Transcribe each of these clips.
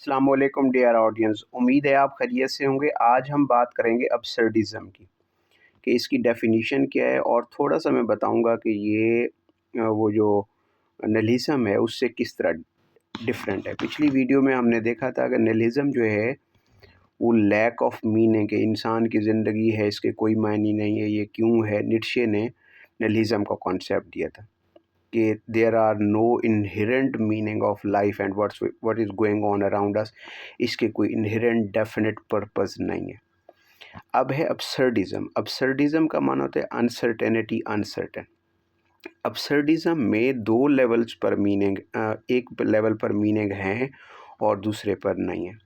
अस्सलाम वालेकुम dear audience, उम्मीद है आप खैरियत से होंगे। आज हम बात करेंगे अब्सर्डिज़म की, कि इसकी डेफ़िनिशन क्या है और थोड़ा-सा मैं बताऊँगा कि ये वो जो निहिलिज़्म है उससे किस तरह डिफ़रेंट है। पिछली वीडियो में हमने देखा था कि निहिलिज़्म जो है वो लैक ऑफ मीनिंग है, इंसान की ज़िंदगी है, इसके कोई मायने नहीं है, ये क्यों है? नीत्शे ने निहिलिज़्म का कॉन्सेप्ट दिया था कि there are no inherent meaning of life and what is going on around us, इसके कोई इनहेरेंट डेफिनेट पर्पस नहीं है। अब है अब्सर्डिज्म। अब्सर्डिज्म का माना होता है अनसर्टेनिटी, अनसर्टेन। अब्सर्डिज्म में दो लेवल्स पर मीनिंग, एक लेवल पर मीनिंग है और दूसरे पर नहीं है।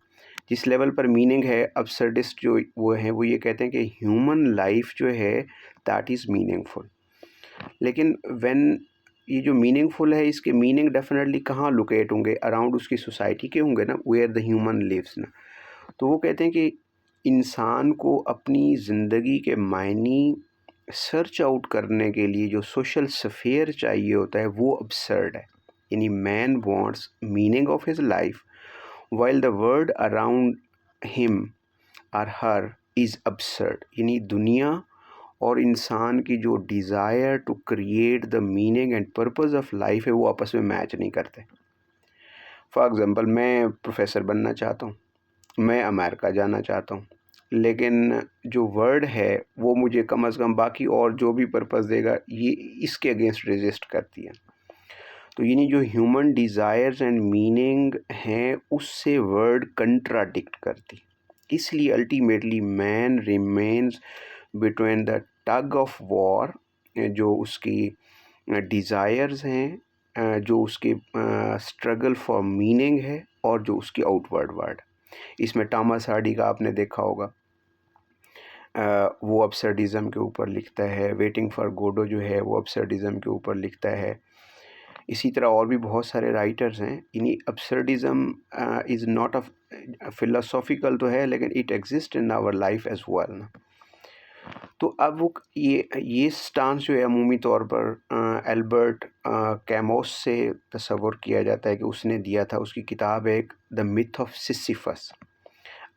जिस लेवल पर मीनिंग है, अब्सर्डिस्ट जो वो है वो ये कहते हैं कि ह्यूमन लाइफ जो है दैट इज़ मीनिंगफुल। लेकिन व्हेन ये जो मीनिंगफुल है, इसके मीनिंग डेफिनेटली कहाँ लोकेट होंगे? अराउंड उसकी सोसाइटी के होंगे ना, वेयर द ह्यूमन लिव्स ना। तो वो कहते हैं कि इंसान को अपनी ज़िंदगी के मायने सर्च आउट करने के लिए जो सोशल स्फीयर चाहिए होता है वो अब्सर्ड है। यानी man wants meaning of his life while the world around him और हर इज़ अब्सर्ड। यानी दुनिया और इंसान की जो desire to create the meaning and purpose of life है वो आपस में मैच नहीं करते। फॉर एग्ज़ाम्पल, मैं प्रोफेसर बनना चाहता हूँ, मैं अमेरिका जाना चाहता हूँ, लेकिन जो वर्ड है वो मुझे कम अज़ कम बाकी और जो भी पर्पस देगा ये इसके अगेंस्ट रेजिस्ट करती है। तो यानी जो ह्यूमन डिज़ायर्स एंड मीनिंग हैं उससे वर्ड कंट्राडिक्ट करती। इसलिए ultimately man remains between the tug of war, जो उसकी डिज़ायर्स हैं, जो उसकी स्ट्रगल फॉर मीनिंग है और जो उसकी आउटवर्ड वर्ड। इसमें टॉमस हार्डी का आपने देखा होगा, वो अब्सर्डिज़म के ऊपर लिखता है। वेटिंग फॉर गोडो जो है वो अब्सर्डिज़म के ऊपर लिखता है। इसी तरह और भी बहुत सारे राइटर्स हैं। इन्हीं absurdism is not a philosophical तो है, लेकिन it exist in our life as well ना। तो अब वो ये स्टांस जो है अमूमी तौर पर एल्बर्ट कैमोस से तस्वर किया जाता है कि उसने दिया था। उसकी किताब है एक, द मिथ ऑफ सिसिफस।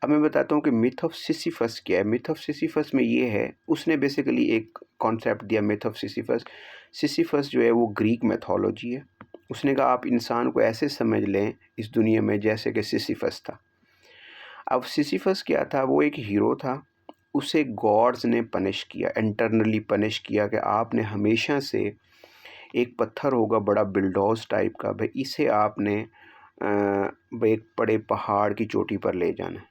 अब मैं बताता हूँ कि मिथ ऑफ सिसिफस क्या है। मिथ ऑफ सिसिफस में ये है, उसने बेसिकली एक कॉन्सेप्ट दिया मिथ ऑफ सिसिफस। सिसिफस जो है वो ग्रीक मैथोलॉजी है। उसने कहा आप इंसान को ऐसे समझ लें इस दुनिया में जैसे कि सिसिफस था। अब सिसिफस क्या था? वो एक हीरो था। उसे गॉड्स ने पनिश किया, इंटरनली पनिश किया कि आपने हमेशा से एक पत्थर होगा बड़ा बिल्डोज टाइप का, भाई इसे आपने भाई एक बड़े पहाड़ की चोटी पर ले जाना है।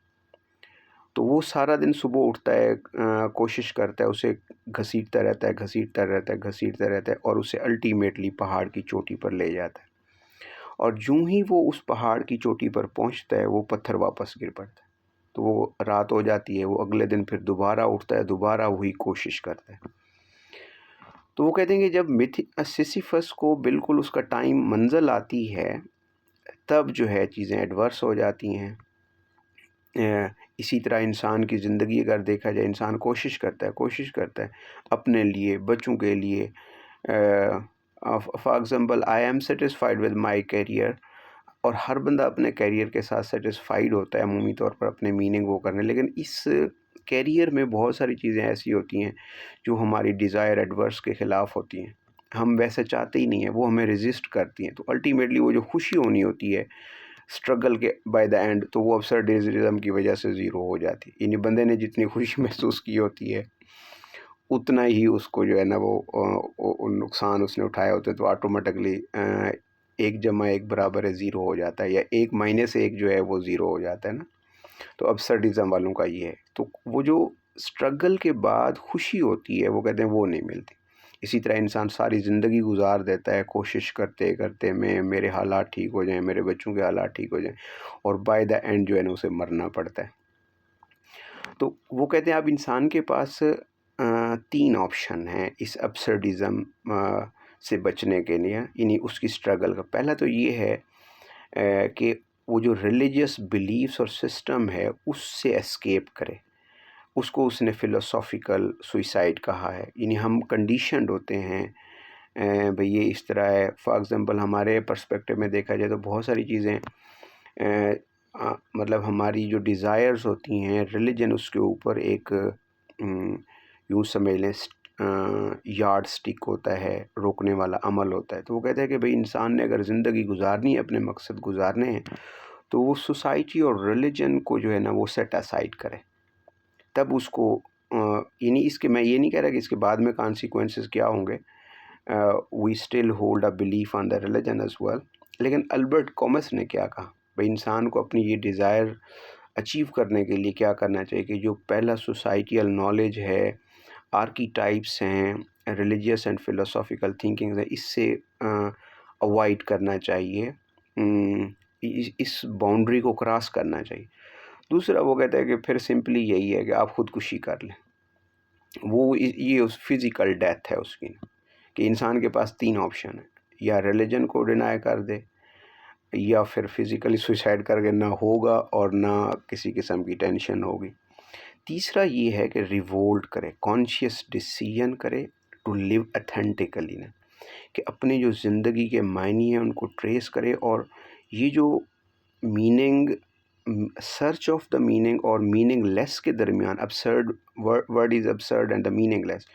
तो वो सारा दिन सुबह उठता है, कोशिश करता है, उसे घसीटता रहता है, घसीटता रहता है, घसीटता रहता है और उसे अल्टीमेटली पहाड़ की चोटी पर ले जाता है। और यूं ही वो उस पहाड़ की चोटी पर पहुंचता है, वो पत्थर वापस गिर पड़ता है। तो वो रात हो जाती है, वो अगले दिन फिर दोबारा उठता है, दोबारा वही कोशिश करता है। तो वो कहते हैं कि जब सिसिफस को बिल्कुल उसका टाइम मंजिल आती है, तब जो है चीज़ें एडवर्स हो जाती हैं। इसी तरह इंसान की ज़िंदगी अगर देखा जाए, इंसान कोशिश करता है अपने लिए, बच्चों के लिए। For example, I am satisfied with my career, और हर बंदा अपने करियर के साथ सेटिस्फाइड होता है अमूमी तौर पर अपने मीनिंग वो करने। लेकिन इस करियर में बहुत सारी चीज़ें ऐसी होती हैं जो हमारी डिज़ायर एडवर्स के ख़िलाफ़ होती हैं। हम वैसे चाहते ही नहीं हैं, वो हमें रेजिस्ट करती हैं। तो अल्टीमेटली वो जो खुशी होनी होती है स्ट्रगल के बाय द एंड, तो वो अब्सर्डिज़म की वजह से ज़ीरो हो जाती है। यानी बंदे ने जितनी खुशी महसूस की होती है उतना ही उसको जो है ना वो नुकसान उसने उठाए होते हैं, तो ऑटोमेटिकली 1 जमा 1 बराबर है 0 हो जाता है, या 1 माइनस 1 जो है वो 0 हो जाता है ना। तो अब्सर्डिज़म वालों का ये है। तो वो जो स्ट्रगल के बाद खुशी होती है वो कहते हैं वो नहीं मिलती। इसी तरह इंसान सारी ज़िंदगी गुजार देता है कोशिश करते करते, मेरे हालात ठीक हो जाएं, मेरे बच्चों के हालात ठीक हो जाएं, और बाय द एंड जो है ना उसे मरना पड़ता है। तो वो कहते हैं अब इंसान के पास 3 ऑप्शन हैं इस अब्सर्डिज़म से बचने के लिए, यानी उसकी स्ट्रगल का। पहला तो ये है कि वो जो रिलीजियस बिलीफ्स और सिस्टम है उससे एस्केप करे। उसको उसने फ़िलोसॉफ़िकल सुसाइड कहा है। यानी हम कंडीशन्ड होते हैं, भई ये इस तरह है। फॉर एग्ज़ाम्पल, हमारे पर्सपेक्टिव में देखा जाए तो बहुत सारी चीज़ें मतलब हमारी जो डिज़ायर्स होती हैं, रिलीजन उसके ऊपर एक यूँ समझ लें यार्ड स्टिक होता है, रोकने वाला अमल होता है। तो वो कहते हैं कि भई इंसान ने अगर ज़िंदगी गुज़ारनी है, अपने मकसद गुज़ारने हैं, तो वो सोसाइटी और रिलीजन को जो है ना वो सेट असाइड करे। तब उसको मैं ये नहीं कह रहा कि इसके बाद में कॉन्सिक्वेंसेस क्या होंगे। We still hold a belief on the religion as well. लेकिन अल्बर्ट कॉमस ने क्या कहा? भई इंसान को अपनी ये डिज़ायर अचीव करने के लिए क्या करना चाहिए कि जो पहला सोसाइटियल नॉलेज है, आर्कीटाइप्स हैं, रिलीजियस एंड फिलोसॉफिकल थिंकिंग्स है, इससे अवॉइड करना चाहिए। इस बाउंड्री को क्रॉस करना चाहिए। दूसरा वो कहता है कि फिर सिंपली यही है कि आप खुदकुशी कर लें। वो ये उस फिज़िकल डेथ है उसकी, कि इंसान के पास 3 ऑप्शन है, या रिलीजन को डिनाई कर दे, या फिर फिज़िकली सुसाइड करके ना होगा और ना किसी किस्म की टेंशन होगी। तीसरा ये है कि रिवोल्ट करे, कॉन्शियस डिसीजन करे टू लिव ऑथेंटिकली ना, कि अपनी जो ज़िंदगी के मायने हैं उनको ट्रेस करे, और ये जो meaning, search of the meaning और मीनिंगलेस के दरमियान, absurd word is absurd and the meaningless,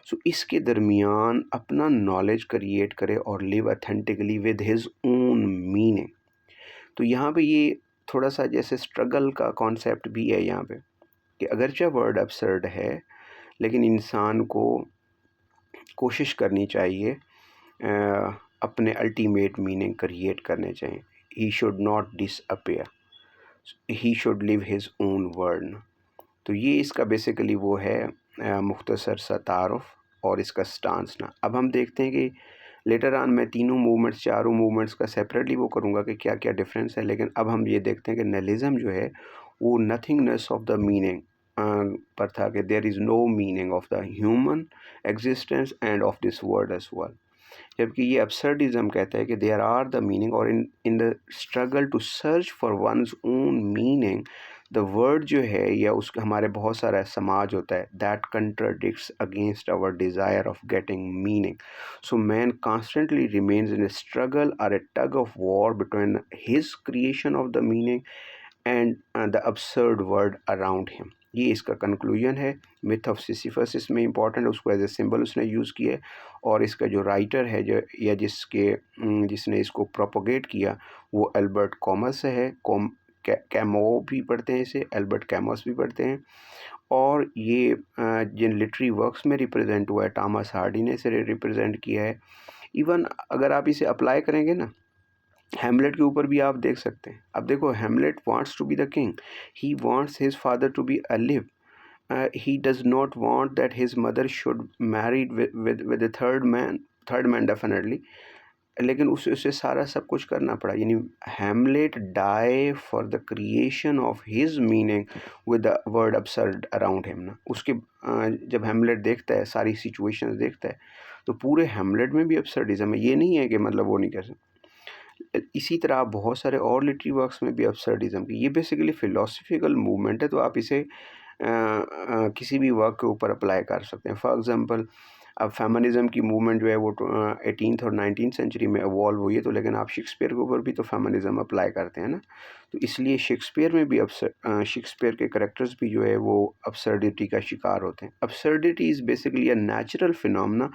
so इसके दरमियान अपना नॉलेज क्रिएट करे और live authentically with his own meaning. तो यहाँ पे ये थोड़ा सा जैसे स्ट्रगल का कॉन्सेप्ट भी है यहाँ पे, कि अगरचे वर्ड absurd है, लेकिन इंसान को कोशिश करनी चाहिए अपने अल्टीमेट मीनिंग क्रिएट करने चाहिए। He should not disappear, he should live his own word. तो ये इसका बेसिकली वो है मुख्तसर सा तारुफ और इसका स्टांस ना। अब हम देखते हैं कि लेटर ऑन मैं तीनों मूवमेंट्स, चारों मूवमेंट्स का सेपरेटली वो करूँगा कि क्या क्या डिफरेंस है, लेकिन अब हम ये देखते हैं कि निहिलिज्म जो है वो नथिंगनेस ऑफ द मीनिंग पर था, कि there is no meaning of the human existence and of this world as well. जबकि ये absurdism कहता है कि देयर आर द मीनिंग, और in the struggle to search for one's own meaning, the word जो है या उसका हमारे बहुत सारा समाज होता है that contradicts against our desire of getting meaning. So man constantly remains in a struggle or a tug of war between his creation of the meaning and the absurd word around him. ये इसका conclusion है। Myth of Sisyphus इसमें important है, उसको as a symbol उसने use किया है, और इसका जो राइटर है जो या जिसने इसको प्रोपोगेट किया वो एल्बर्ट कॉमस है। कैमो भी पढ़ते हैं इसे, एल्बर्ट कैमस भी पढ़ते हैं। और ये जिन लिटरी वर्क्स में रिप्रेजेंट हुआ है, टॉमस हार्डी ने इसे रिप्रेजेंट किया है। इवन अगर आप इसे अप्लाई करेंगे ना, हैमलेट के ऊपर भी आप देख सकते हैं। अब देखो, Hamlet wants to be the king, he wants his father to be alive, he does not want that his mother should married with a third man definitely, लेकिन उसे सारा सब कुछ करना पड़ा। यानी Hamlet die for the creation of his meaning with the word absurd around him ना। उसके जब हैमलेट देखता है, सारी सिचुएशंस देखता है, तो पूरे हैमलेट में भी absurdism है। ये नहीं है कि मतलब वो नहीं कर सकता। इसी तरह आप बहुत सारे और लिटरी वर्क्स में भी absurdism की, ये बेसिकली फ़िलोसफिकल मूवमेंट है, तो आप इसे किसी भी वर्क के ऊपर अप्लाई कर सकते हैं। फॉर एग्ज़ाम्पल, अब फेमिनिज़म की मूवमेंट जो है वो 18th और 19th सेंचुरी में इवॉल्व हुई है, तो लेकिन आप शेक्सपियर के ऊपर भी तो फेमिनिज़म अप्लाई करते हैं ना। तो इसलिए शेक्सपियर में भी शेक्सपियर के कैरेक्टर्स भी जो है वो absurdity का शिकार होते हैं। absurdity is basically a natural phenomena.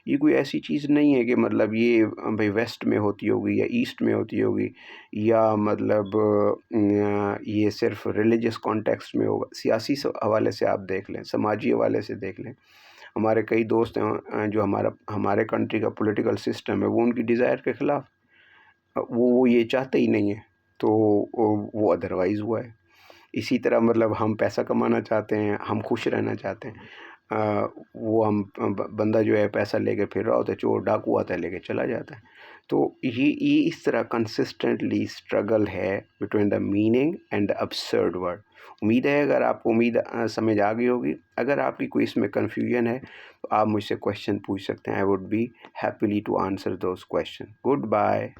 ये कोई ऐसी चीज़ नहीं है कि मतलब ये भाई वेस्ट में होती होगी या ईस्ट में होती होगी, या मतलब ये सिर्फ रिलीजियस कॉन्टेक्स्ट में होगा। सियासी हवाले से आप देख लें, समाजी हवाले से देख लें। हमारे कई दोस्त हैं जो हमारे कंट्री का पॉलिटिकल सिस्टम है वो उनकी डिज़ायर के ख़िलाफ़, वो ये चाहते ही नहीं है, तो वो अदरवाइज़ हुआ है। इसी तरह मतलब हम पैसा कमाना चाहते हैं, हम खुश रहना चाहते हैं, वो हम बंदा जो है पैसा लेके फिर रहा होता है, चोर डाकू आता है लेके चला जाता है। तो ये इस तरह कंसिस्टेंटली स्ट्रगल है between the meaning and the absurd word. उम्मीद है अगर आपको समझ आ गई होगी। अगर आपकी कोई इसमें कन्फ्यूजन है तो आप मुझसे क्वेश्चन पूछ सकते हैं। I would be happily to answer those question. Good bye.